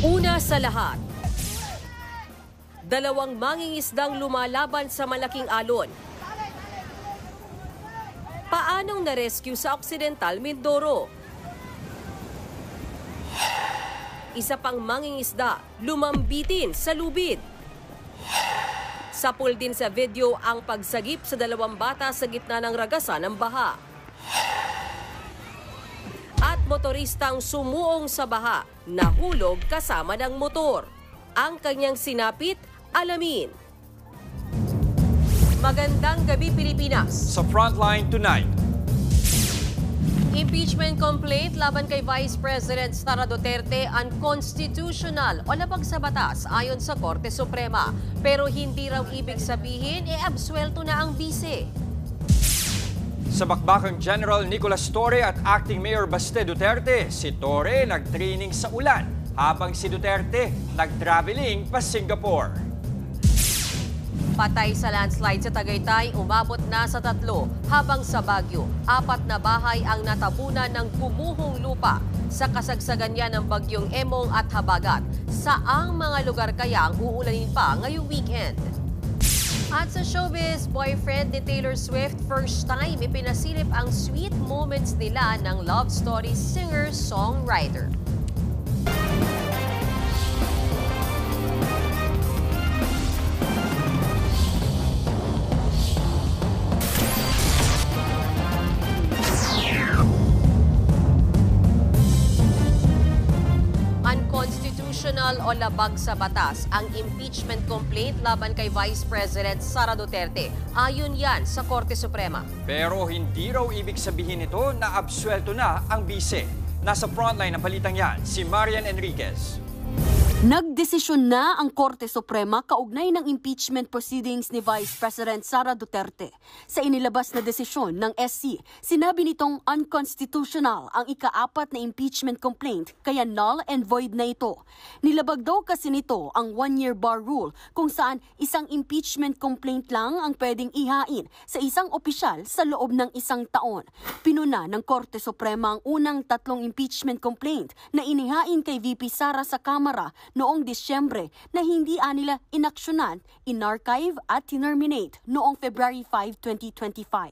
Una sa lahat, dalawang mangingisdang lumalaban sa malaking alon. Paanong na-rescue sa Occidental Mindoro? Isa pang mangingisda lumambitin sa lubid. Sapul din sa video ang pagsagip sa dalawang bata sa gitna ng ragasan ng baha. At motoristang sumuong sa baha, nahulog kasama ng motor. Ang kanyang sinapit, alamin. Magandang gabi, Pilipinas. Sa Frontline tonight. Impeachment complaint laban kay Vice President Sara Duterte unconstitutional o labag sa batas ayon sa Korte Suprema. Pero hindi raw ibig sabihin absuelto na ang bise. Sa bakbakang General Nicolas Torre at Acting Mayor Baste Duterte, si Torre nag-training sa ulan habang si Duterte nag-traveling pa Singapore. Patay sa landslide sa Tagaytay, umabot na sa 3, habang sa Baguio, 4 na bahay ang natabunan ng gumuhong lupa sa kasagsagan niya ng bagyong Emong at Habagat. Saang mga lugar kaya ang uulanin pa ngayong weekend? At sa showbiz, boyfriend ni Taylor Swift, first time ipinasilip ang sweet moments nila ng love story singer-songwriter. Unconstitutional o labag sa batas ang impeachment complaint laban kay Vice President Sara Duterte. Ayon yan sa Korte Suprema. Pero hindi raw ibig sabihin ito na absuelto na ang bise. Nasa frontline ng balitang yan, si Marian Enriquez. Nagdesisyon na ang Korte Suprema kaugnay ng impeachment proceedings ni Vice President Sara Duterte. Sa inilabas na desisyon ng SC, sinabi nitong unconstitutional ang ika-4 na impeachment complaint kaya null and void na ito. Nilabag daw kasi nito ang 1-year bar rule kung saan isang impeachment complaint lang ang pwedeng ihain sa isang opisyal sa loob ng 1 taon. Pinuna ng Korte Suprema ang unang 3 impeachment complaint na inihain kay VP Sara sa Kamara noong Disyembre na hindi nila inaksyonan, inarchive at tinerminate noong February 5, 2025.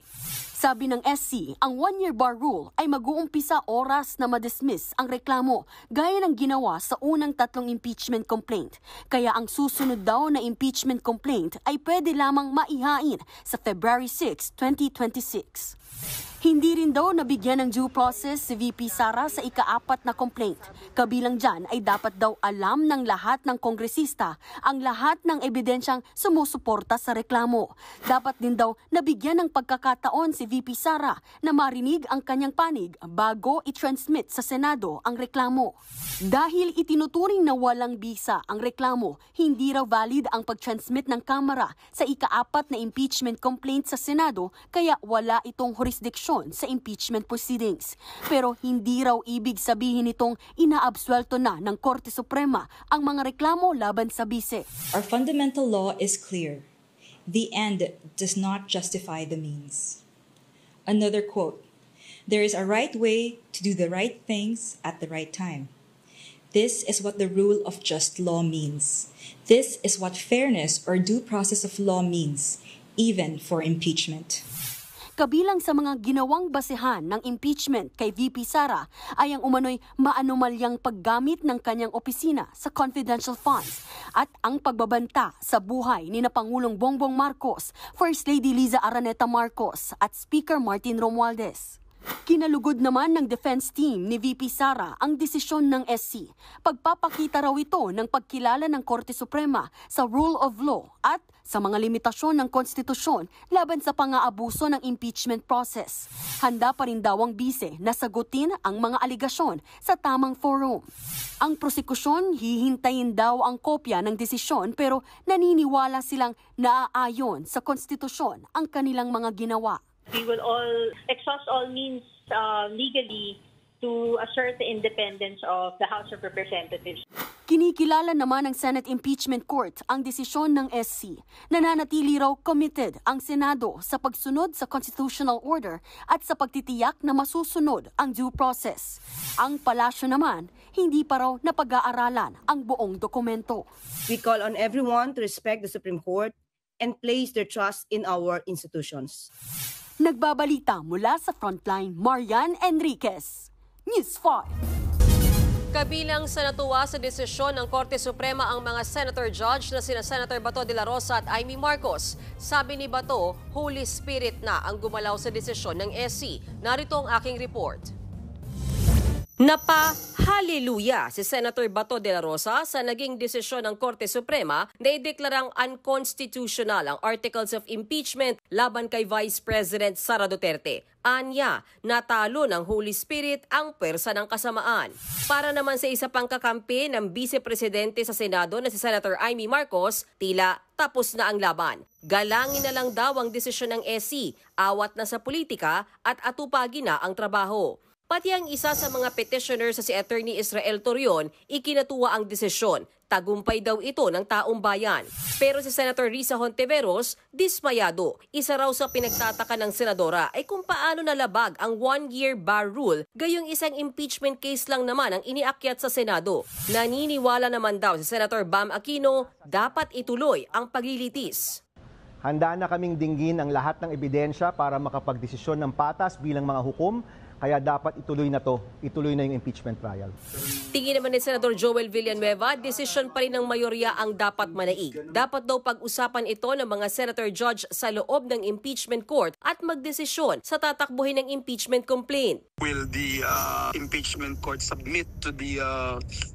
Sabi ng SC, ang 1-year bar rule ay mag-uumpisa oras na madismiss ang reklamo gaya ng ginawa sa unang 3 impeachment complaint. Kaya ang susunod daw na impeachment complaint ay pwede lamang maihain sa February 6, 2026. Hindi rin daw nabigyan ng due process si VP Sara sa ika-4 na complaint. Kabilang dyan ay dapat daw alam ng lahat ng kongresista ang lahat ng ebidensyang sumusuporta sa reklamo. Dapat din daw nabigyan ng pagkakataon si VP Sara na marinig ang kanyang panig bago i-transmit sa Senado ang reklamo. Dahil itinuturing na walang bisa ang reklamo, hindi raw valid ang pag-transmit ng Kamara sa ika-4 na impeachment complaint sa Senado kaya wala itong jurisdiksyon sa impeachment proceedings. Pero hindi raw ibig sabihin itong inaabsuelto na ng Korte Suprema ang mga reklamo laban sa bise. Our fundamental law is clear. The end does not justify the means. Another quote, "There is a right way to do the right things at the right time. This is what the rule of just law means. This is what fairness or due process of law means, even for impeachment." Kabilang sa mga ginawang basehan ng impeachment kay VP Sara ay ang umano'y maanomalyang paggamit ng kanyang opisina sa confidential funds at ang pagbabanta sa buhay ni na Pangulong Bongbong Marcos, First Lady Liza Araneta Marcos at Speaker Martin Romualdez. Kinalugod naman ng defense team ni VP Sara ang desisyon ng SC. Pagpapakita raw ito ng pagkilala ng Korte Suprema sa rule of law at sa mga limitasyon ng konstitusyon laban sa pang-aabuso ng impeachment process. Handa pa rin daw ang bise na sagutin ang mga aligasyon sa tamang forum. Ang prosekusyon, hihintayin daw ang kopya ng desisyon pero naniniwala silang naaayon sa konstitusyon ang kanilang mga ginawa. We will all exhaust all means legally to assert the independence of the House of Representatives. Kinikilala naman ng Senate Impeachment Court ang desisyon ng SC. Nananatili raw committed ang Senado sa pagsunod sa constitutional order at sa pagtitiyak na masusunod ang due process. Ang palasyo naman, hindi pa raw napag-aaralan ang buong dokumento. We call on everyone to respect the Supreme Court and place their trust in our institutions. Nagbabalita mula sa Frontline, Marian Enriquez, News 5. Kabilang sa natuwa sa desisyon ng Korte Suprema ang mga Senator Judge na sina Senator Bato de la Rosa at Amy Marcos. Sabi ni Bato, Holy Spirit na ang gumalaw sa desisyon ng SC. Narito ang aking report. Hallelujah si Senator Bato de la Rosa sa naging desisyon ng Korte Suprema na ideklarang unconstitutional ang Articles of Impeachment laban kay Vice President Sara Duterte. Anya, natalo ng Holy Spirit ang pwersa ng kasamaan. Para naman sa isa pang kakampi ng Vice Presidente sa Senado na si Senator Amy Marcos, tila tapos na ang laban. Galangin na lang daw ang desisyon ng SC, awat na sa politika at atupagi na ang trabaho. Pati ang isa sa mga petitioner sa si Attorney Israel Torion, ikinatuwa ang desisyon. Tagumpay daw ito ng taong bayan. Pero si Senator Risa Hontiveros, dismayado. Isa raw sa pinagtataka ng senadora ay kung paano nalabag ang 1-year bar rule, gayong isang impeachment case lang naman ang iniakyat sa Senado. Naniniwala naman daw si Senator Bam Aquino, dapat ituloy ang paglilitis. Handa na kaming dinggin ang lahat ng ebidensya para makapagdesisyon ng patas bilang mga hukom. Kaya dapat ituloy na yung impeachment trial. Tingin naman ni Senador Joel Villanueva, desisyon pa rin ng mayorya ang dapat manaig. Dapat daw pag-usapan ito ng mga senator judge sa loob ng impeachment court at magdesisyon sa tatakbuhin ng impeachment complaint. Will the impeachment court submit to the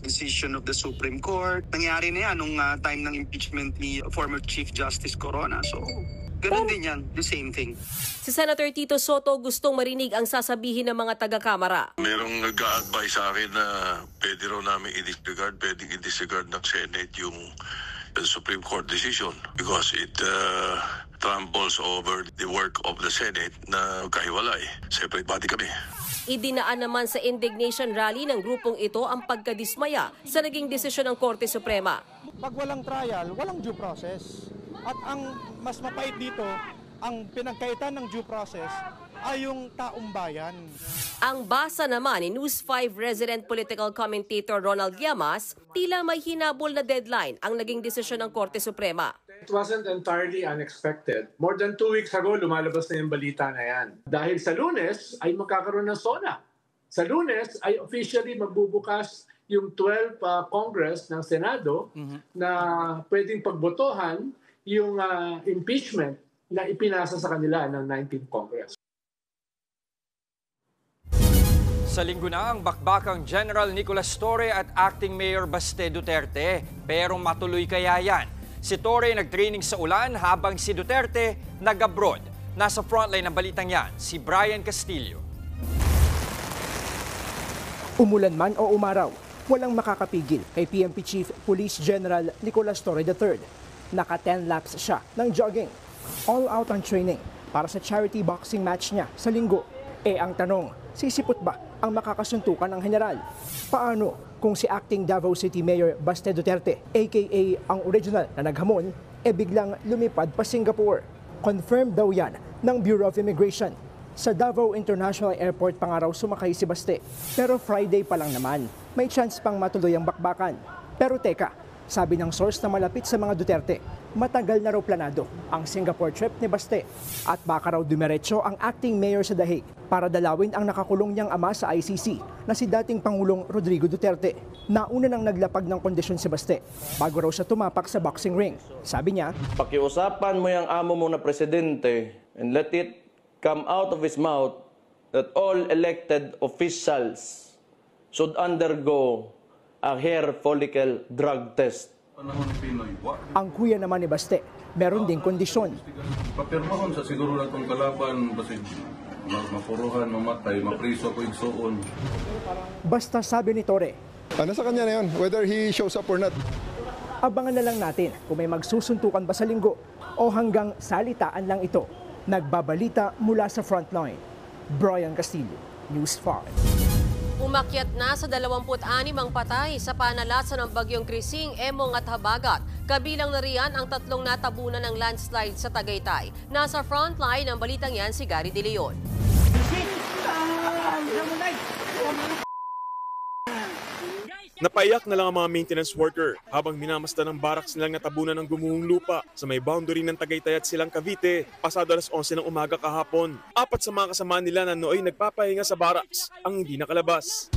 decision of the Supreme Court? Nangyari na yan nung time ng impeachment ni former Chief Justice Corona. So, ganun din yan, the same thing. Si Senator Tito Soto gustong marinig ang sasabihin ng mga taga-Kamara. Merong nag-a-advise sa akin na pwede raw namin pwedeng i-disregard ng Senate yung Supreme Court decision because it tramples over the work of the Senate na kahiwalay. Separate body kami. Idinaan naman sa indignation rally ng grupong ito ang pagkadismaya sa naging desisyon ng Korte Suprema. Pag walang trial, walang due process. At ang mas mapait dito, ang pinagkaitan ng due process ay yung taong bayan. Ang basa naman ni News 5 resident political commentator Ronald Llamas, tila may hinabol na deadline ang naging desisyon ng Korte Suprema. It wasn't entirely unexpected. More than 2 weeks ago, lumalabas na yung balita na yan. Dahil sa Lunes ay magkakaroon ng SONA. Sa Lunes ay officially magbubukas yung 12 Congress ng Senado na pwedeng pagbotohan yung impeachment na ipinasa sa kanila ng 19th Congress. Sa linggo na ang bakbakang General Nicolas Torre at Acting Mayor Baste Duterte. Pero matuloy kaya yan? Si Torre nag-training sa ulan habang si Duterte nag-abroad. Nasa frontline ng balitang yan, si Brian Castillo. Umulan man o umaraw, walang makakapigil kay PNP Chief Police General Nicolas Torre III. Naka-10 laps siya ng jogging. All out ang training para sa charity boxing match niya sa linggo. Ang tanong, sisipot ba ang makakasuntukan ng general? Paano kung si Acting Davao City Mayor Baste Duterte, aka ang original na naghamon, biglang lumipad pa Singapore? Confirmed daw yan ng Bureau of Immigration. Sa Davao International Airport pa nga raw sumakay si Baste. Pero Friday pa lang naman, may chance pang matuloy ang bakbakan. Pero teka, sabi ng source na malapit sa mga Duterte, matagal na raw planado ang Singapore trip ni Baste. At baka raw dumiretso ang acting mayor sa Dahig para dalawin ang nakakulong niyang ama sa ICC na si dating Pangulong Rodrigo Duterte. Nauna nang naglapag ng kondisyon si Baste bago raw siya tumapak sa boxing ring. Sabi niya, pakiusapan mo yung amo mo na presidente and let it come out of his mouth that all elected officials should undergo a hair follicle drug test. Ang kuya naman ni Baste, meron ding kondisyon. Papirmahon sa siguro na itong kalaban, basig mapuruhan, mamatay, mapriso ko igsuon. Basta sabi ni Torre, nasa kanya na yun, whether he shows up or not. Abangan na lang natin kung may magsusuntukan ba sa linggo o hanggang salitaan lang ito. Nagbabalita mula sa frontline. Brian Castillo, News 5. Umakyat na sa 26 ang patay sa panalasa ng bagyong Krising, Emong at Habagat. Kabilang na riyan ang 3 natabunan ng landslide sa Tagaytay. Nasa frontline ng balitang yan si Gary De Leon. Napaiyak na lang ang mga maintenance worker habang minamasdan ng barracks nilang natabunan ng gumuhong lupa sa may boundary ng Tagaytay at Silang Cavite pasado alas 11 ng umaga kahapon. 4 sa mga kasama nila na nooy nagpapahinga sa barracks ang hindi nakalabas.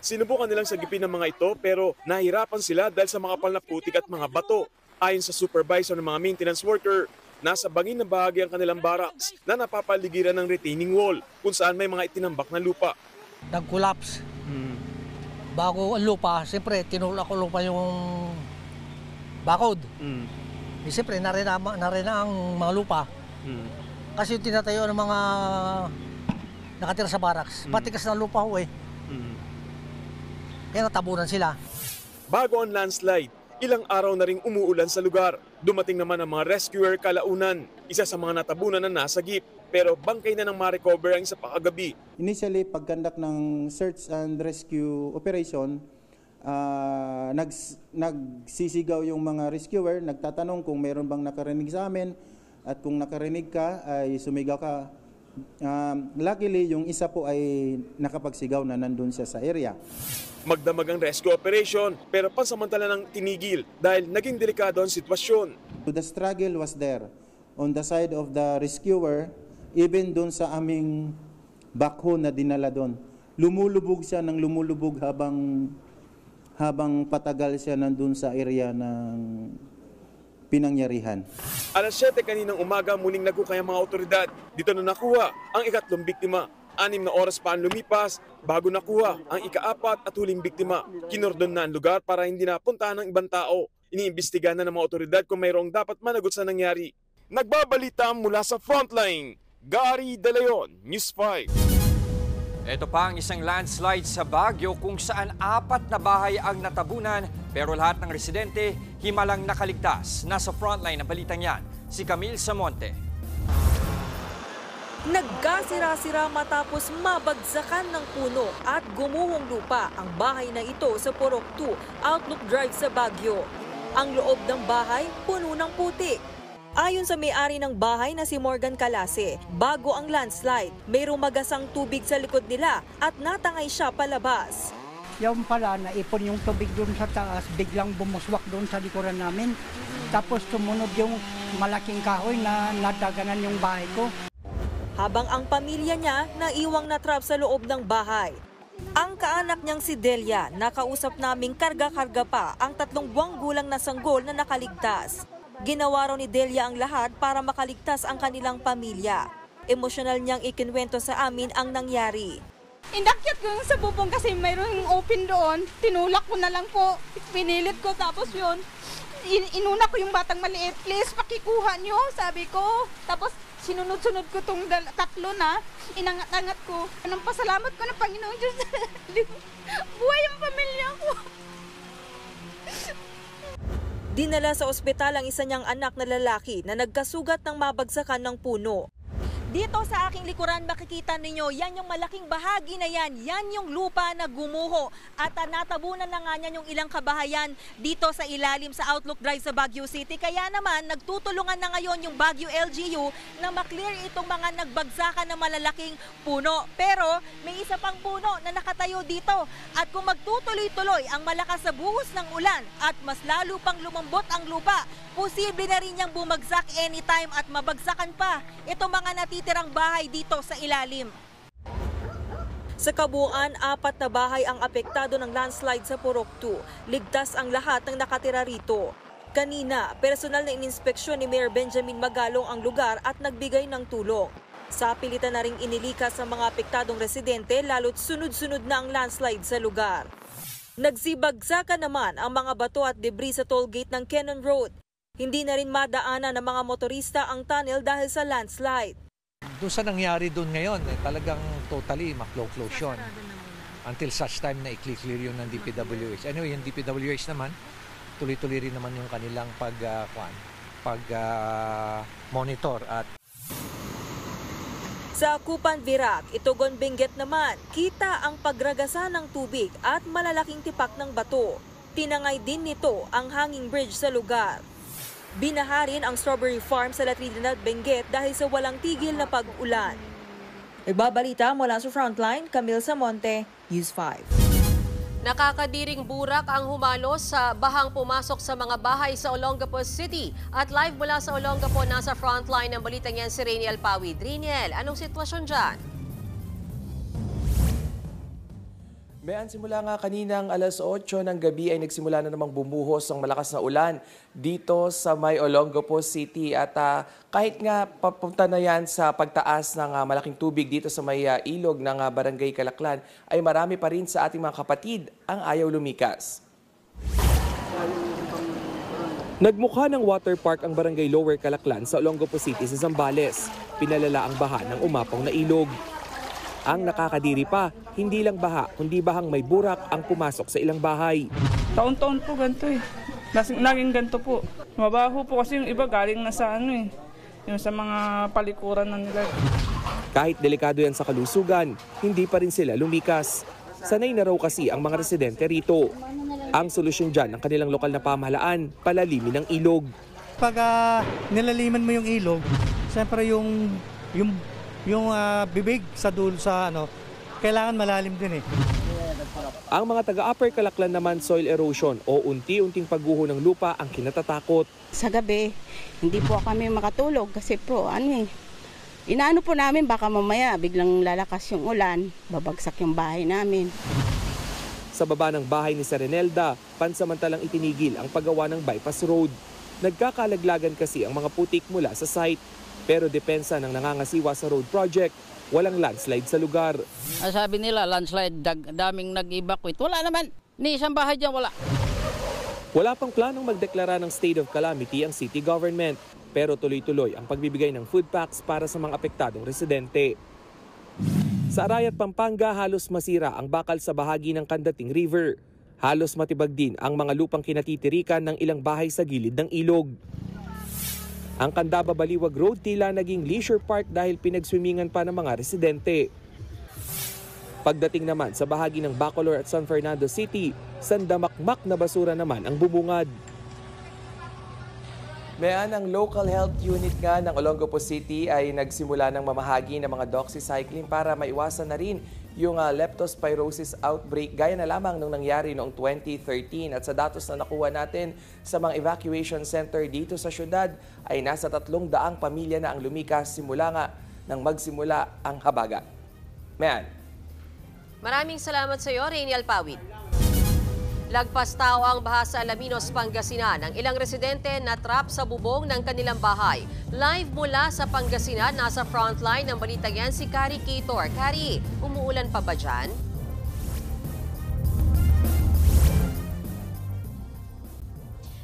Sinubukan nilang sagipin ng mga ito pero nahirapan sila dahil sa makapal na putik at mga bato. Ayon sa supervisor ng mga maintenance worker, nasa bangin na bahagi ang kanilang barracks na napapaligiran ng retaining wall kung saan may mga itinambak na lupa. Nag-collapse. Bago ang lupa, siyempre tinulak ko lupa yung bakod. Siyempre narena ang mga lupa. Kasi yung tinatayo ng mga nakatira sa barracks, patikas na lupa ho eh. Kaya natabunan sila. Bago ang landslide, ilang araw na ring umuulan sa lugar. Dumating naman ang mga rescuer kalaunan, isa sa mga natabunan na nasagip. Pero bangkay na ng ma-recover ang isa pa kagabi. Initially, pagkandak ng search and rescue operation, nagsisigaw yung mga rescuer, nagtatanong kung meron bang nakarinig sa amin at kung nakarinig ka ay sumigaw ka. Luckily, yung isa po ay nakapagsigaw na nandun siya sa area. Magdamag ang rescue operation pero pansamantala nang tinigil dahil naging delikado ang sitwasyon. The struggle was there on the side of the rescuer. Even doon sa aming backhoe na dinala doon, lumulubog siya ng lumulubog habang patagal siya nandun sa area ng pinangyarihan. Alas 7 kaninang umaga muling nagkukay ang mga otoridad. Dito na nakuha ang ikatlong biktima. 6 na oras pa ang lumipas bago nakuha ang ika-4 at huling biktima. Kinordon na ang lugar para hindi napuntahan ng ibang tao. Iniimbestigahan na ng mga otoridad kung mayroong dapat managot sa nangyari. Nagbabalita mula sa frontline, Gary De Leon, News 5. Ito pa ang isang landslide sa Baguio kung saan 4 na bahay ang natabunan pero lahat ng residente himalang nakaligtas. Nasa frontline ng balitang yan, si Camille Samonte. Nagkasira-sira matapos mabagsakan ng puno at gumuhong lupa ang bahay na ito sa Purok 2, Outlook Drive sa Baguio. Ang loob ng bahay puno ng putik. Ayon sa may-ari ng bahay na si Morgan Calase, bago ang landslide, may rumagasang tubig sa likod nila at natangay siya palabas. Yung pala, naipon yung tubig doon sa taas, biglang bumuswak doon sa likuran namin. Tapos sumunod yung malaking kahoy na nadaganan yung bahay ko. Habang ang pamilya niya naiwang natrap sa loob ng bahay. Ang kaanak niyang si Delia, nakausap naming karga-karga pa ang 3 buwang gulang na sanggol na nakaligtas. Ginawa raw ni Delia ang lahat para makaligtas ang kanilang pamilya. Emosyonal niyang ikinwento sa amin ang nangyari. Inakyat ko sa bubong kasi mayroong open doon. Tinulak ko na lang po. Pinilit ko tapos yun. Inuna ko yung batang maliit. Please, pakikuha niyo, sabi ko. Tapos sinunod-sunod ko itong 3 na. Inangat-angat ko. Anong pasalamat ko ng Panginoon Diyos. Buhay ang pamilya ko. Dinala sa ospital ang isa niyang anak na lalaki na nagkasugat ng mabagsakan ng puno. Dito sa aking likuran makikita ninyo, yan yung malaking bahagi na yan yung lupa na gumuho at natabunan na nga niyan yung ilang kabahayan dito sa ilalim sa Outlook Drive sa Baguio City. Kaya naman nagtutulungan na ngayon yung Baguio LGU na maklear itong mga nagbagsakan na malalaking puno. Pero may isa pang puno na nakatayo dito at kung magtutuloy-tuloy ang malakas sa buhos ng ulan at mas lalo pang lumambot ang lupa, posible na rin niyang bumagsak anytime at mabagsakan pa itong mga natitirang bahay dito sa ilalim. Sa kabuuan, 4 na bahay ang apektado ng landslide sa Purok 2. Ligtas ang lahat ng nakatira rito. Kanina, personal na ininspeksyon ni Mayor Benjamin Magalong ang lugar at nagbigay ng tulong. Sa pilitan na ring inilikas sa mga apektadong residente lalo't sunod-sunod na ang landslide sa lugar. Nagsibagsakan naman ang mga bato at debris sa tollgate ng Cannon Road. Hindi na rin madaanan ng mga motorista ang tunnel dahil sa landslide. Doon sa nangyari doon ngayon, talagang totally ma-close yun. Until such time na i-clear yun ng DPWH. Anyway, yung DPWH naman, tuloy-tuloy rin naman yung kanilang pag-monitor at sa Kupan Virac, Itugon Benguet naman, kita ang pagragasa ng tubig at malalaking tipak ng bato. Tinangay din nito ang hanging bridge sa lugar. Binaha rin ang strawberry farm sa La Trinidad, Benguet dahil sa walang tigil na pag-ulan. Nagbabalita mula sa Frontline, Camille Samonte, News 5. Nakakadiring burak ang humalo sa bahang pumasok sa mga bahay sa Olongapo City. At live mula sa Olongapo, nasa frontline ng balitang yan si Rainiel Pawid. Rainiel, anong sitwasyon dyan? Mayan, simula nga kaninang alas 8 ng gabi ay nagsimula na namang bumuhos ang malakas na ulan dito sa may Olongapo City. At kahit nga papunta na yan sa pagtaas ng malaking tubig dito sa may ilog ng Barangay Calaclan, ay marami pa rin sa ating mga kapatid ang ayaw lumikas. Nagmukha ng water park ang Barangay Lower Calaclan sa Olongapo City sa Zambales. Pinalala ang baha ng umapong na ilog. Ang nakakadiri pa, hindi lang baha, kundi bahang may burak ang pumasok sa ilang bahay. Taon-taon po ganito eh. Naging ganito po. Mabaho po kasi yung iba galing na sa yung sa mga palikuran na nila. Kahit delikado yan sa kalusugan, hindi pa rin sila lumikas. Sanay na raw kasi ang mga residente rito. Ang solusyon dyan ng kanilang lokal na pamahalaan, palalimin ang ilog. Pag nilaliman mo yung ilog, siyempre yung bibig sa dulo sa kailangan malalim din eh. Ang mga taga-Upper Calaclan naman, soil erosion o unti-unting pagguho ng lupa ang kinatatakot. Sa gabi, hindi po kami makatulog kasi inaano po namin baka mamaya biglang lalakas yung ulan, babagsak yung bahay namin. Sa baba ng bahay ni Serenelda, pansamantalang itinigil ang paggawa ng bypass road. Nagkakalaglagan kasi ang mga putik mula sa site. Pero depensa ng nangangasiwa sa road project, walang landslide sa lugar. Sabi nila landslide, daming nag-evacuate. Wala naman, ni isang bahay dyan wala. Wala pang planong magdeklara ng state of calamity ang city government. Pero tuloy-tuloy ang pagbibigay ng food packs para sa mga apektadong residente. Sa Arayat, Pampanga, halos masira ang bakal sa bahagi ng Candating River. Halos matibag din ang mga lupang kinatitirikan ng ilang bahay sa gilid ng ilog. Ang Candaba Baliwag Road tila naging leisure park dahil pinagswimingan pa ng mga residente. Pagdating naman sa bahagi ng Bacolor at San Fernando City, sandamakmak na basura naman ang bubungad. Mayan, ang local health unit nga ng Olongapo City ay nagsimula ng mamahagi ng mga doxycycline para maiwasan na rin yung leptospirosis outbreak gaya na lamang nung nangyari noong 2013. At sa datos na nakuha natin sa mga evacuation center dito sa syudad ay nasa 300 pamilya na ang lumikas simula nga nang magsimula ang habagat. Mayan. Maraming salamat sa iyo, Rainiel Pawid. Lagpas tao ang baha sa Alaminos, Pangasinan. Ang ilang residente na trap sa bubong ng kanilang bahay. Live mula sa Pangasinan, nasa frontline ng balitang yan si Kari Kitor. Kari, umuulan pa ba dyan?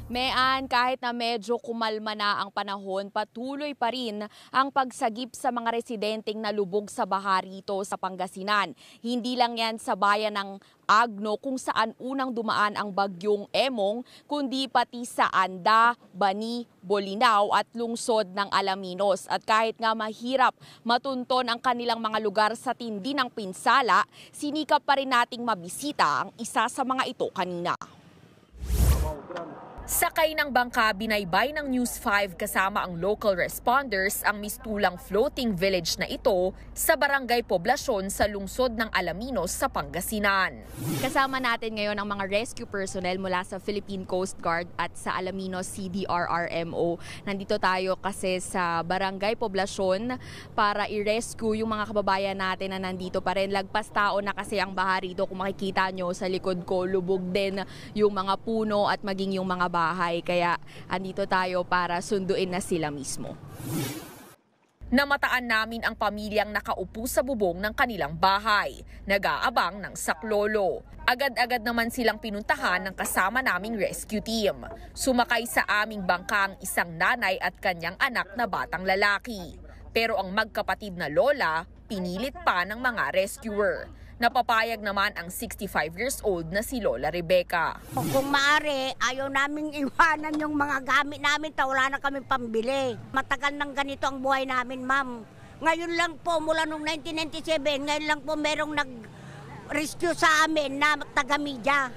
Mayan, kahit na medyo kumalma na ang panahon, patuloy pa rin ang pagsagip sa mga residenteng nalubog sa baha rito sa Pangasinan. Hindi lang yan sa bayan ng Agno kung saan unang dumaan ang bagyong Emong, kundi pati sa Anda, Bani, Bolinao at lungsod ng Alaminos. At kahit nga mahirap matunton ang kanilang mga lugar sa tindi ng pinsala, sinikap pa rin nating mabisita ang isa sa mga ito kanina. Sakay ng bangka, binaybay ng News 5 kasama ang local responders ang mistulang floating village na ito sa barangay Poblasyon sa lungsod ng Alaminos sa Pangasinan. Kasama natin ngayon ang mga rescue personnel mula sa Philippine Coast Guard at sa Alaminos CDRRMO. Nandito tayo kasi sa barangay Poblasyon para i-rescue yung mga kababayan natin na nandito pa rin. Lagpas tao na kasi ang baha rito. Kung makikita nyo sa likod ko, lubog din yung mga puno at maging yung mga bahay, kaya andito tayo para sunduin na sila mismo. Namataan namin ang pamilyang nakaupo sa bubong ng kanilang bahay, nag-aabang ng saklolo. Agad-agad naman silang pinuntahan ng kasama naming rescue team. Sumakay sa aming bangka ang isang nanay at kanyang anak na batang lalaki. Pero ang magkapatid na lola, pinilit pa ng mga rescuer. Napapayag naman ang 65 years old na si Lola Rebecca. Kung maaari, ayaw naming iwanan yung mga gamit namin, wala na kami pambili. Matagal nang ganito ang buhay namin, ma'am. Ngayon lang po, mula noong 1997, ngayon lang po merong nag-rescue sa amin na taga-media.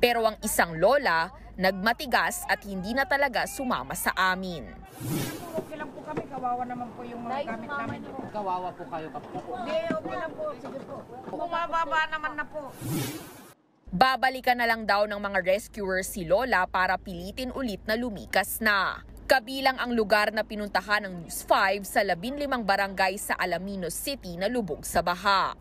Pero ang isang lola, nagmatigas at hindi na talaga sumama sa amin. Okay lang po kami, kawawa naman po yung mga gamit namin po. Kawawa po kayo kapag po. Hindi, okay na po. Sige po. Bumababa naman na po. Babalikan na lang daw ng mga rescuers si Lola para pilitin ulit na lumikas na. Kabilang ang lugar na pinuntahan ng News 5 sa 15 barangay sa Alaminos City na lubog sa baha.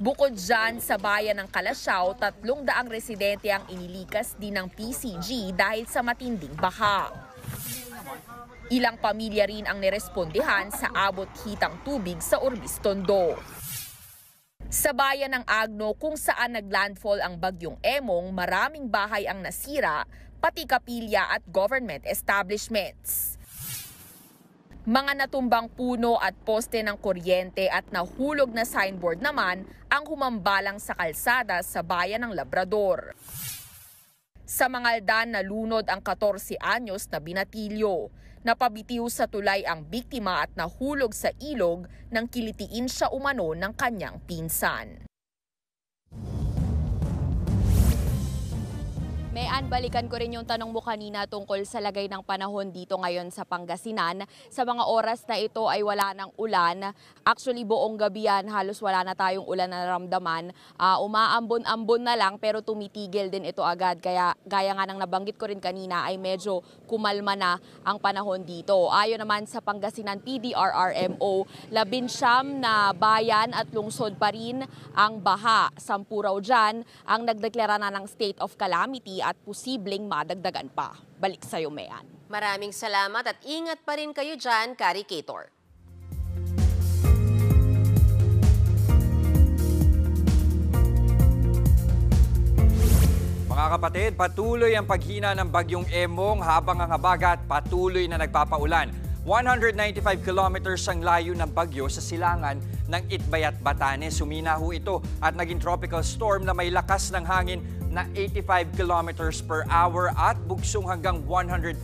Bukod dyan, sa bayan ng Calasiao, 300 residente ang inilikas din ng PCG dahil sa matinding baha. Ilang pamilya rin ang nirespondihan sa abot-hitang tubig sa Urbis, Tondo. Sa bayan ng Agno kung saan naglandfall ang bagyong Emong, maraming bahay ang nasira, pati kapilya at government establishments. Mga natumbang puno at poste ng kuryente at nahulog na signboard naman ang humambalang sa kalsada sa bayan ng Labrador. Sa Mangaldan, nalunod ang 14 anyos na binatilyo. Napabitiw sa tulay ang biktima at nahulog sa ilog nang kilitiin siya umano ng kanyang pinsan. Mayan, balikan ko rin yung tanong mo kanina tungkol sa lagay ng panahon dito ngayon sa Pangasinan. Sa mga oras na ito ay wala ng ulan. Actually, buong gabi yan, halos wala na tayong ulan na naramdaman. Umaambon-ambon na lang pero tumitigil din ito agad. Kaya gaya nga ng nabanggit ko rin kanina ay medyo kumalma na ang panahon dito. Ayon naman sa Pangasinan PDRRMO, 19 na bayan at lungsod pa rin ang baha. 10 raw dyan ang nagdeklara na ng state of calamity at posibleng madagdagan pa. Balik sa'yo, Mayan. Maraming salamat at ingat pa rin kayo dyan, Caricator. Mga kapatid, patuloy ang paghina ng bagyong Emong habang ang habagat patuloy na nagpapaulan. 195 kilometers ang layo ng bagyo sa silangan ng Itbayat, Batanes. Sumina ho ito at naging tropical storm na may lakas ng hangin na 85 kilometers per hour at bugsong hanggang 105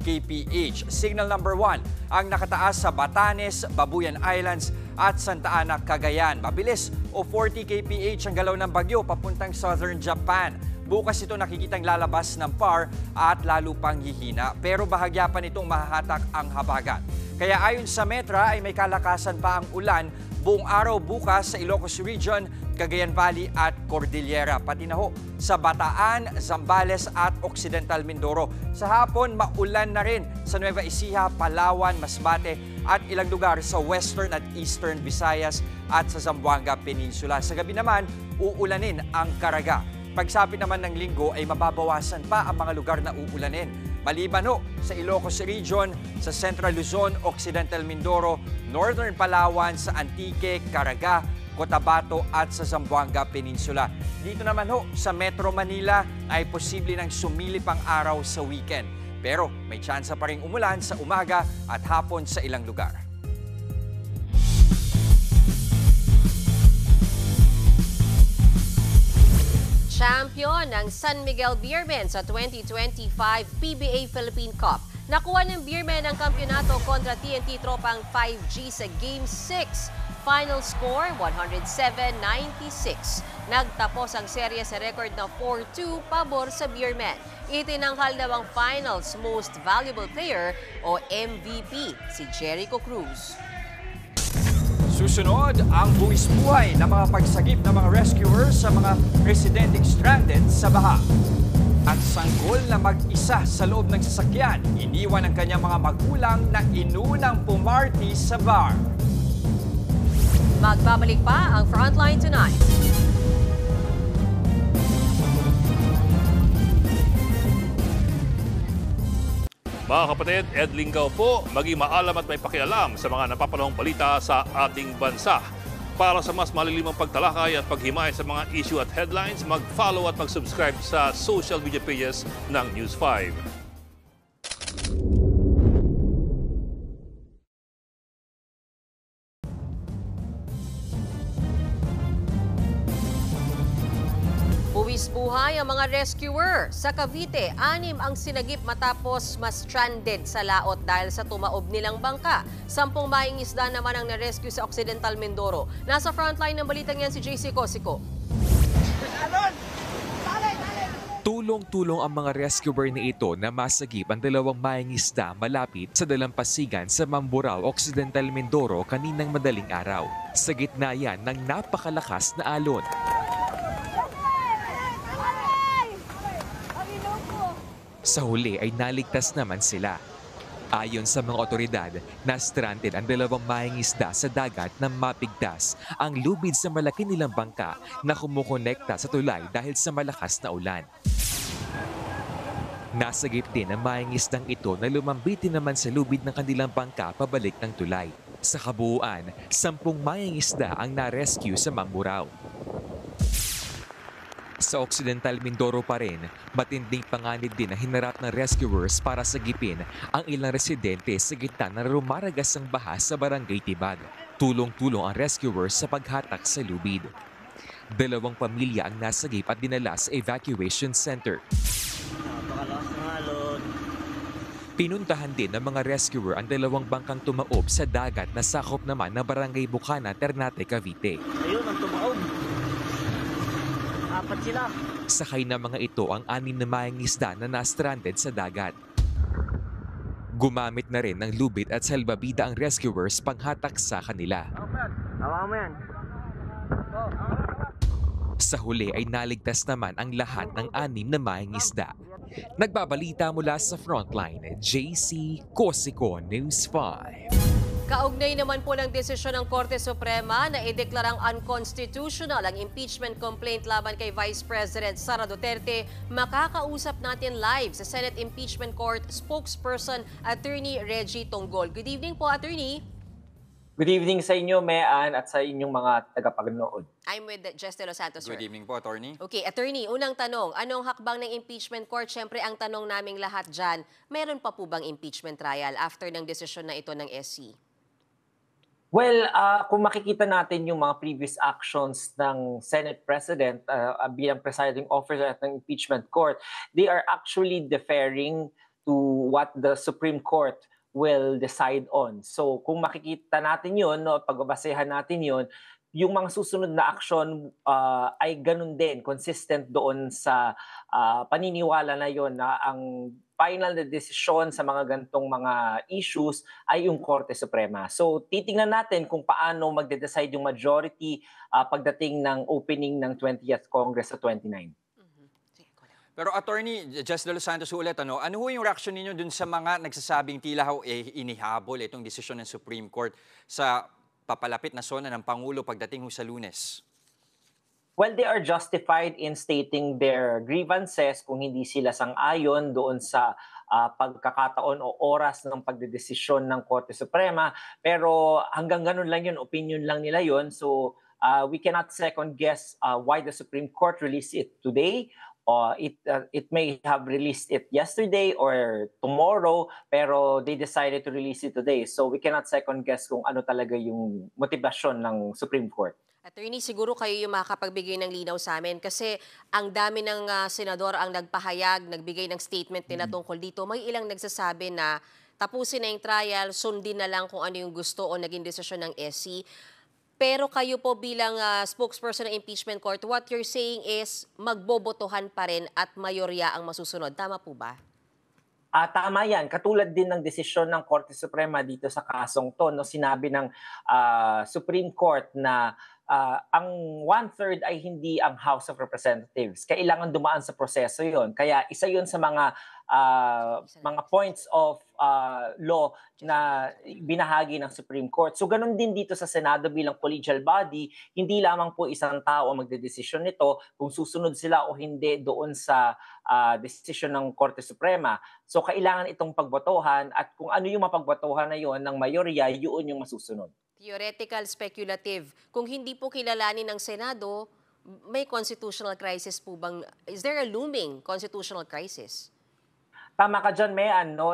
kph. Signal number 1 ang nakataas sa Batanes, Babuyan Islands at Santa Ana, Cagayan. Mabilis o 40 kph ang galaw ng bagyo papuntang southern Japan. Bukas ito nakikitang lalabas ng PAR at lalo pang hihina pero bahagya pa nitong mahahatak ang habagat. Kaya ayon sa Metra ay may kalakasan pa ang ulan buong araw bukas sa Ilocos Region, Cagayan Valley at Cordillera, pati na ho sa Bataan, Zambales at Occidental Mindoro. Sa hapon, maulan na rin sa Nueva Ecija, Palawan, Masbate at ilang lugar sa Western at Eastern Visayas at sa Zamboanga Peninsula. Sa gabi naman, uulanin ang Caraga. Pagsapit naman ng linggo ay mababawasan pa ang mga lugar na uulanin. Maliban ho sa Ilocos Region, sa Central Luzon, Occidental Mindoro, Northern Palawan, sa Antique, Caraga, Cotabato at sa Zamboanga Peninsula. Dito naman ho sa Metro Manila ay posible ng sumilip ang araw sa weekend. Pero may tsansa pa rin umulan sa umaga at hapon sa ilang lugar. Champion ng San Miguel Beermen sa 2025 PBA Philippine Cup. Nakuha ng Beermen ang kampyonato kontra TNT Tropang 5G sa Game 6. Final score, 107-96. Nagtapos ang serye sa record na 4-2 pabor sa Beermen. Itinanghal daw ang Finals Most Valuable Player o MVP, si Jericho Cruz. Susunod ang buwis-buhay na mga pagsagip ng mga rescuers sa mga residenteng stranded sa baha. At sanggol na mag-isa sa loob ng sasakyan, iniwan ang kanyang mga magulang na inunang pumarty sa bar. Magbabalik pa ang Frontline Tonight. Mga kapatid, Ed Lingaw po, maging maalam at may pakialam sa mga napapanahong balita sa ating bansa. Para sa mas malilimang pagtalakay at paghimay sa mga issue at headlines, mag-follow at mag-subscribe sa social media pages ng News 5. Buwis-buhay ang mga rescuer. Sa Cavite, 6 ang sinagip matapos ma-stranded sa laot dahil sa tumaob nilang bangka. 10 maing isda naman ang na-rescue sa Occidental Mindoro. Nasa frontline ng balitang yan si JC Cosico. Tulong-tulong ang mga rescuer na ito na masagip ang dalawang mangingisda malapit sa dalampasigan sa Mamburao, Occidental Mindoro kaninang madaling araw. Sa gitna yan ng napakalakas na alon. Sa huli ay naligtas naman sila. Ayon sa mga otoridad, na-stranded ang dalawang mangingisda sa dagat na mapigtas ang lubid sa malaki nilang bangka na kumukonekta sa tulay dahil sa malakas na ulan. Nasagip din ang mangingisdang ito na lumambitin naman sa lubid ng kanilang bangka pabalik ng tulay. Sa kabuuan, 10 mangingisda ang na-rescue sa Mamburao. Sa Occidental Mindoro pa rin, matinding panganib din ang hinarap ng rescuers para sagipin ang ilang residente sa gitna ng rumaragasang baha sa Barangay Tibag. Tulong-tulong ang rescuers sa paghatak sa lubid. 2 pamilya ang nasagip at dinala sa evacuation center. Pinuntahan din ng mga rescuer ang 2 bangkang tumaob sa dagat na sakop naman ng Barangay Bukana, Ternate, Cavite. Ayun ang tumaob. 4 sila. Sakay na mga ito ang 6 na mangingisda na na-stranded sa dagat. Gumamit na rin ng lubid at salbabida ang rescuers panghatak sa kanila. Tawa mo yan. Sa huli ay naligtas naman ang lahat ng 6 na mangingisda. Nagbabalita mula sa Frontline, JC Cosico, News 5. Kaugnay naman po ng desisyon ng Korte Suprema na ideklarang unconstitutional ang impeachment complaint laban kay Vice President Sara Duterte, makakausap natin live sa Senate Impeachment Court spokesperson Attorney Reggie Tonggol. Good evening po, Attorney. Good evening sa inyo, Mean, at sa inyong mga tagapagnood. I'm with Jess De Los Santos, sir. Good evening po, Attorney. Okay, Attorney, unang tanong, anong hakbang ng impeachment court? Siyempre, ang tanong naming lahat dyan, meron pa po bang impeachment trial after ng desisyon na ito ng SC? Well, kung makikita natin yung mga previous actions ng Senate President bilang presiding officer ng impeachment court, they are actually deferring to what the Supreme Court will decide on. So kung makikita natin yun, no, pagbabasehan natin yun, yung mga susunod na action ay ganun din, consistent doon sa paniniwala na yon na ang final na desisyon sa mga gantong mga issues ay yung Korte Suprema. So titingnan natin kung paano magde-decide yung majority pagdating ng opening ng 20th Congress sa 29. Pero Attorney Jess De Los Santos ulit, ano ho yung reaction ninyo dun sa mga nagsasabing tila ho inihabol itong desisyon ng Supreme Court sa papalapit na sona ng Pangulo pagdating ho sa Lunes? Well, they are justified in stating their grievances kung hindi sila sang-ayon doon sa pagkakataon o oras ng pagdedesisyon ng Korte Suprema. Pero hanggang ganun lang yun, opinion lang nila yun. So we cannot second guess why the Supreme Court released it today. It may have released it yesterday or tomorrow, pero they decided to release it today. So we cannot second guess kung ano talaga yung motivasyon ng Supreme Court. Attorney, siguro kayo yung makakapagbigay ng linaw sa amin kasi ang dami ng senador ang nagpahayag, nagbigay ng statement nila tungkol dito. May ilang nagsasabi na tapusin na yung trial, sundin na lang kung ano yung gusto o naging desisyon ng SC. Pero kayo po bilang spokesperson ng impeachment court, what you're saying is magbobotohan pa rin at mayorya ang masusunod. Tama po ba? Tama yan. Katulad din ng desisyon ng Korte Suprema dito sa kasong to. No? Sinabi ng Supreme Court na ang 1/3 ay hindi ang House of Representatives. Kailangan dumaan sa proseso yon. Kaya isa yon sa mga points of law na binahagi ng Supreme Court. So ganun din dito sa Senado bilang collegial body, hindi lamang po isang tao ang magdedesisyon nito kung susunod sila o hindi doon sa desisyon ng Korte Suprema. So kailangan itong pagbotohan at kung ano yung mapagbotohan na yon ng mayorya, yun yung masusunod. Theoretical, speculative. Kung hindi po kilalanin ng Senado, may constitutional crisis po bang? Is there a looming constitutional crisis? Tama ka dyan, Mean. No?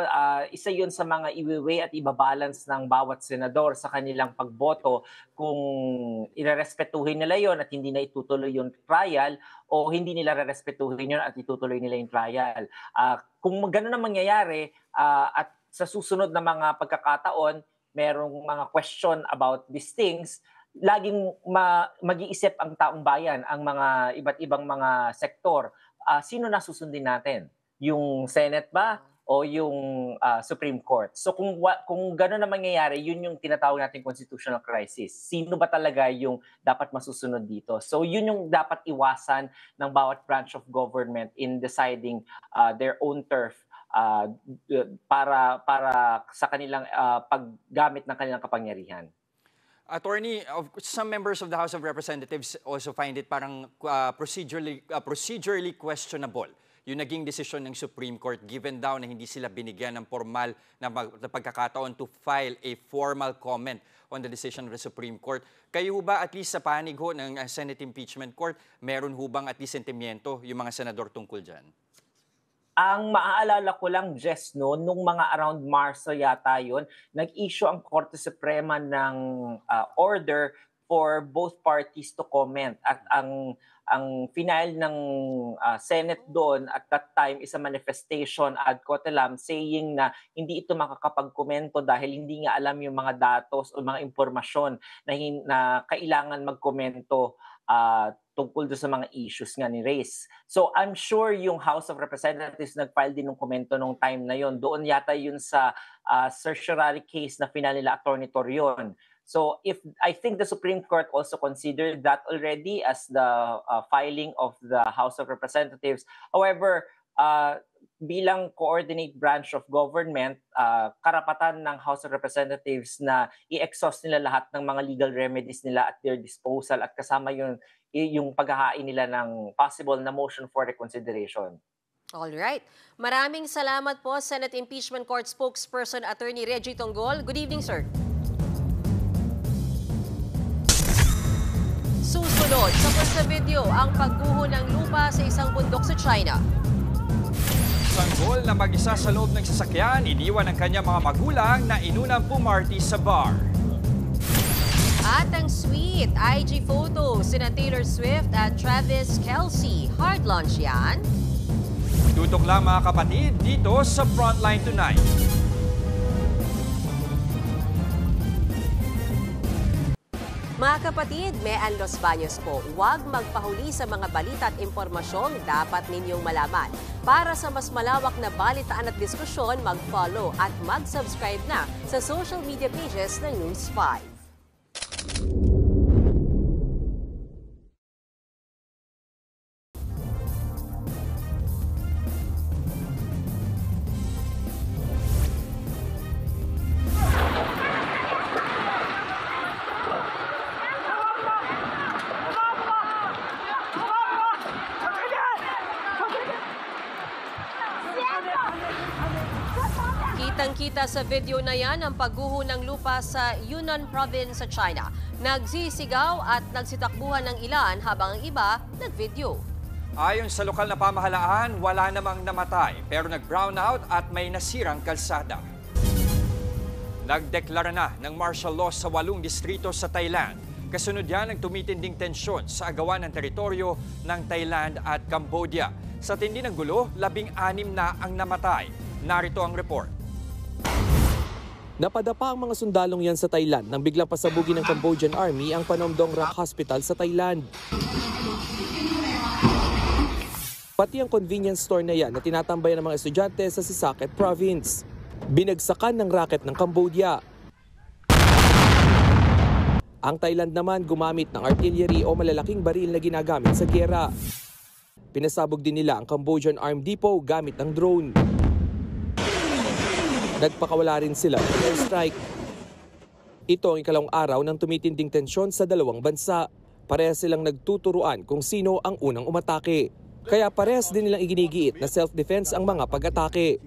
Isa yun sa mga iwi-weigh at ibabalance ng bawat senador sa kanilang pagboto kung irerespetuhin nila yon at hindi na itutuloy yung trial o hindi nila rerespetuhin yun at itutuloy nila yung trial. Kung gano'n ang mangyayari at sa susunod na mga pagkakataon, merong mga question about these things, laging mag-iisip ang taong bayan, ang mga iba't ibang mga sektor sino na susundin natin? Yung Senate ba o yung Supreme Court? So kung gano'n na mangyayari, yun yung tinatawag natin constitutional crisis. Sino ba talaga yung dapat masusunod dito? So yun yung dapat iwasan ng bawat branch of government in deciding their own turf para sa kanilang paggamit ng kanilang kapangyarihan. Attorney, some members of the House of Representatives also find it parang procedurally questionable yung naging desisyon ng Supreme Court given daw na hindi sila binigyan ng formal na pagkakataon to file a formal comment on the decision of the Supreme Court. Kayo ba at least sa panig ho ng Senate Impeachment Court, meron ho bang at least sentimiento yung mga senador tungkol dyan? Ang maaalala ko lang, Jess, nung mga around Marso yata yun, nag-issue ang Korte Suprema ng order for both parties to comment. At ang final ng Senate doon at that time is a manifestation ad cautelam saying na hindi ito makakapagkomento dahil hindi nga alam yung mga datos o mga impormasyon na kailangan magkomento tungkol doon sa mga issues nga ni race. So I'm sure yung House of Representatives nag-file din ng komento nung time na yon. Doon yata yun sa certiorari case na final nila Attorney Torion. So I think the Supreme Court also considered that already as the filing of the House of Representatives. However, bilang coordinate branch of government, karapatan ng House of Representatives na i-exhaust nila lahat ng mga legal remedies nila at their disposal at kasama yung paghahain nila ng possible na motion for reconsideration. All right. Maraming salamat po, Senate Impeachment Court spokesperson Attorney Reggie Tonggol. Good evening, sir. Susunod sa video ang pagguho ng lupa sa isang bundok sa China. Sanggol na mag-isa sa loob ng sasakyan, iniwan ng kanyang mga magulang na inunang pumarty sa bar. At ang sweet IG photo sina Taylor Swift at Travis Kelce. Hard lunch yan. Tutok lang mga kapatid dito sa Frontline Tonight. Mga kapatid, Mean Los Baños po, huwag magpahuli sa mga balita at impormasyong dapat ninyong malaman. Para sa mas malawak na balitaan at diskusyon, mag-follow at mag-subscribe na sa social media pages ng News 5. Kitang-kita sa video na yan ang pagguho ng lupa sa Yunnan Province sa China. Nagsisigaw at nagsitakbuhan ng ilan habang ang iba nag-video. Ayon sa lokal na pamahalaan, wala namang namatay pero nag-brownout at may nasirang kalsada. Nagdeklara na ng martial law sa 8 distrito sa Thailand. Kasunod yan ang tumitinding tensyon sa agawan ng teritoryo ng Thailand at Cambodia. Sa tindi ng gulo, 16 na ang namatay. Narito ang report. Napadapa ang mga sundalong yan sa Thailand nang biglang pasabugin ng Cambodian Army ang Phnom Dong Rock Hospital sa Thailand. Pati ang convenience store na yan na tinatambayan ng mga estudyante sa Sisaket Province. Binagsakan ng racket ng Cambodia. Ang Thailand naman gumamit ng artillery o malalaking baril na ginagamit sa giyera. Pinasabog din nila ang Cambodian Armed Depot gamit ng drone. Nagpakawala rin sila ng airstrike. Ito ang ikalawang araw ng tumitinding tensyon sa dalawang bansa. Parehas silang nagtuturuan kung sino ang unang umatake. Kaya parehas din nilang iginigiit na self-defense ang mga pag-atake.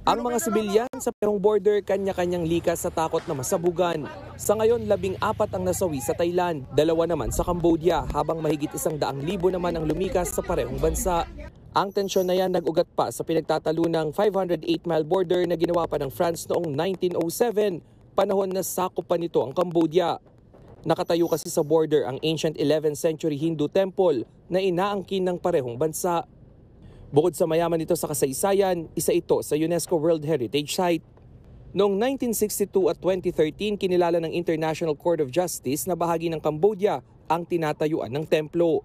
Ang mga sibilyan sa parehong border kanya-kanyang likas sa takot na masabugan. Sa ngayon, 14 ang nasawi sa Thailand, 2 naman sa Cambodia, habang mahigit 100,000 naman ang lumikas sa parehong bansa. Ang tensyon na yan nag-ugat pa sa pinagtatalunang 508-mile border na ginawa pa ng France noong 1907, panahon na sakop pa nito ang Cambodia. Nakatayo kasi sa border ang ancient 11th century Hindu temple na inaangkin ng parehong bansa. Bukod sa mayaman nito sa kasaysayan, isa ito sa UNESCO World Heritage Site. Noong 1962 at 2013, kinilala ng International Court of Justice na bahagi ng Cambodia ang tinatayuan ng templo.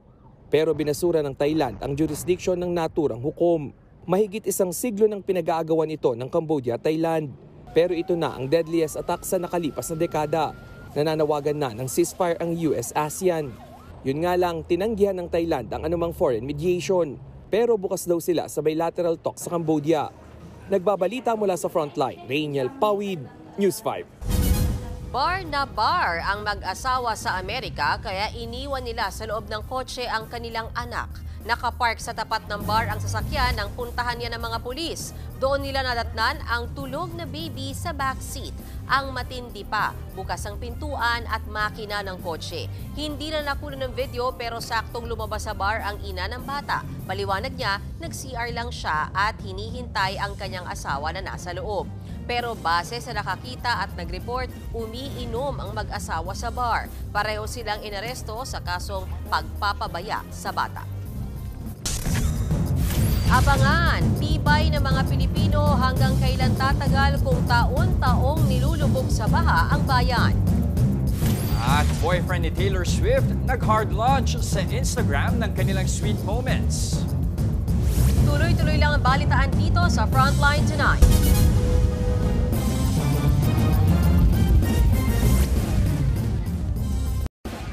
Pero binasura ng Thailand ang jurisdiction ng naturang hukom. Mahigit isang siglo ng pinag-aagawan ito ng Cambodia at Thailand. Pero ito na ang deadliest attack sa nakalipas na dekada. Nananawagan na ng ceasefire ang US-ASEAN. Yun nga lang, tinanggihan ng Thailand ang anumang foreign mediation. Pero bukas daw sila sa bilateral talks sa Cambodia. Nagbabalita mula sa Frontline, Rainiel Pawid, News 5. Bar na bar ang mag-asawa sa Amerika kaya iniwan nila sa loob ng kotse ang kanilang anak. Nakapark sa tapat ng bar ang sasakyan nang puntahan niya ng mga pulis. Doon nila nadatnan ang tulog na baby sa backseat. Ang matindi pa, bukas ang pintuan at makina ng kotse. Hindi na nakuha ng video pero saktong lumabas sa bar ang ina ng bata. Paliwanag niya, nag-CR lang siya at hinihintay ang kanyang asawa na nasa loob. Pero base sa nakakita at nag-report, umiinom ang mag-asawa sa bar. Pareho silang inaresto sa kasong pagpapabaya sa bata. Abangan, tibay ng mga Pilipino hanggang kailan tatagal kung taon-taong nilulubog sa baha ang bayan. At boyfriend ni Taylor Swift nag-hard launch sa Instagram ng kanilang sweet moments. Tuloy-tuloy lang ang balitaan dito sa Frontline Tonight.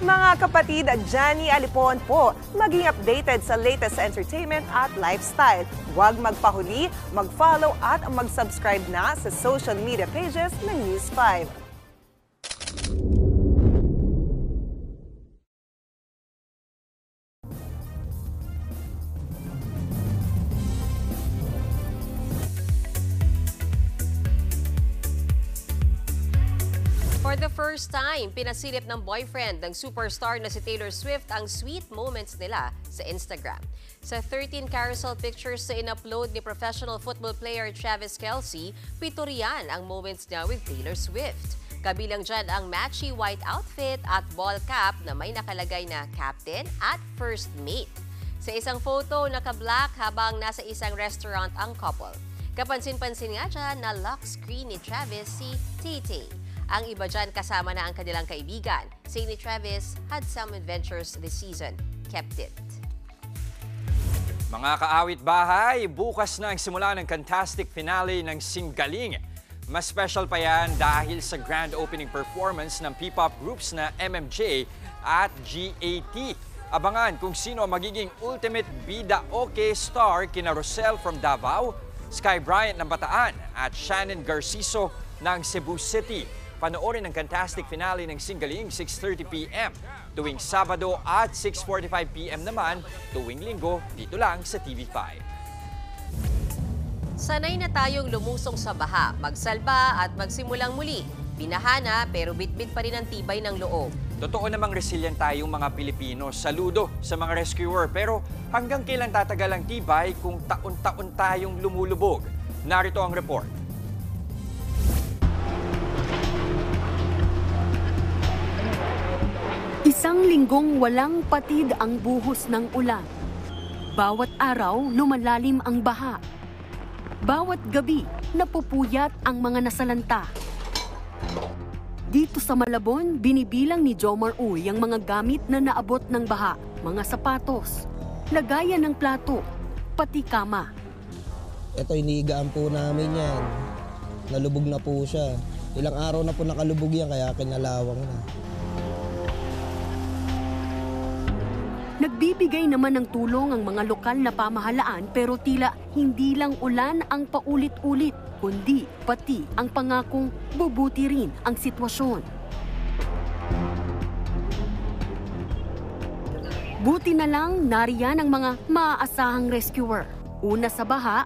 Mga kapatid, Johnny Alipon po, maging updated sa latest entertainment at lifestyle. Huwag magpahuli, mag-follow at mag-subscribe na sa social media pages ng News 5. For the first time, pinasilip ng boyfriend ng superstar na si Taylor Swift ang sweet moments nila sa Instagram. Sa 13 carousel pictures na in-upload ni professional football player Travis Kelce, 7 riyan ang moments niya with Taylor Swift. Kabilang dyan ang matchy white outfit at ball cap na may nakalagay na captain at first mate. Sa isang photo, naka-black habang nasa isang restaurant ang couple. Kapansin-pansin nga dyan na lock screen ni Travis si Tay. Ang iba dyan kasama na ang kanilang kaibigan. Say ni Travis, had some adventures this season. Kept it. Mga kaawit bahay, bukas na ang simula ng fantastic finale ng Singaling. Mas special pa yan dahil sa grand opening performance ng P-pop groups na MMJ at GAT. Abangan kung sino ang magiging ultimate bida okay star kina Rosel from Davao, Sky Bryant ng Bataan at Shannon Garciso ng Cebu City. Panoorin ang fantastic finale ng Singaling 6:30 p.m. tuwing Sabado at 6:45 p.m. naman tuwing Linggo dito lang sa TV5. Sanay na tayong lumusong sa baha, magsalba at magsimulang muli. Binahana pero bitbit pa rin ang tibay ng loob. Totoo namang resilient tayong mga Pilipino. Saludo sa mga rescuer. Pero hanggang kailan tatagal ang tibay kung taon-taon tayong lumulubog? Narito ang report. Isang linggong walang patid ang buhos ng ulan. Bawat araw, lumalalim ang baha. Bawat gabi, napupuyat ang mga nasalanta. Dito sa Malabon, binibilang ni Jomar Uy ang mga gamit na naabot ng baha. Mga sapatos, lagayan ng plato, pati kama. Ito, inigaan po namin yan. Nalubog na po siya. Ilang araw na po nakalubog yan, kaya kinalawang na. Nagbibigay naman ng tulong ang mga lokal na pamahalaan pero tila hindi lang ulan ang paulit-ulit, kundi pati ang pangakong bubuti rin ang sitwasyon. Buti na lang nariyan ang mga maaasahang rescuer. Una sa baha,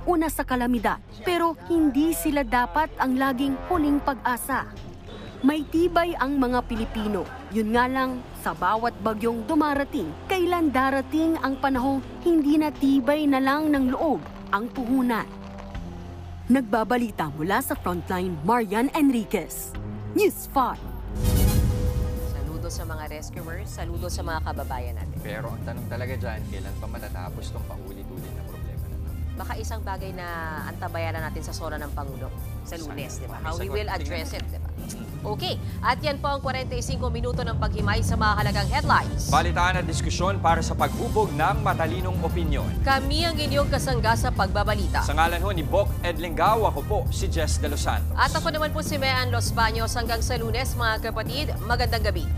una sa kalamidad. Pero hindi sila dapat ang laging huling pag-asa. May tibay ang mga Pilipino. Yun nga lang, sa bawat bagyong dumarating, kailan darating ang panahong hindi na tibay na lang ng loob ang puhunan. Nagbabalita mula sa Frontline, Marian Enriquez, News 5. Saludo sa mga rescuers, saludo sa mga kababayan natin. Pero ang tanong talaga dyan, kailan pa matatapos itong paulit-ulit na problema na ito? baka isang bagay na antabayanan natin sa sora ng Pangulo sa Lunes, di ba? How we will address it, di ba? Okay, at yan po ang 45 minuto ng paghimay sa mahalagang headlines. Balitaan at diskusyon para sa paghubog ng matalinong opinyon. Kami ang inyong kasangga sa pagbabalita. Sa ngalan ho ni Bok Edlingao, ako po si Jess De Los Santos. At ako naman po si Mean Los Baños. Hanggang sa Lunes, mga kapatid, magandang gabi.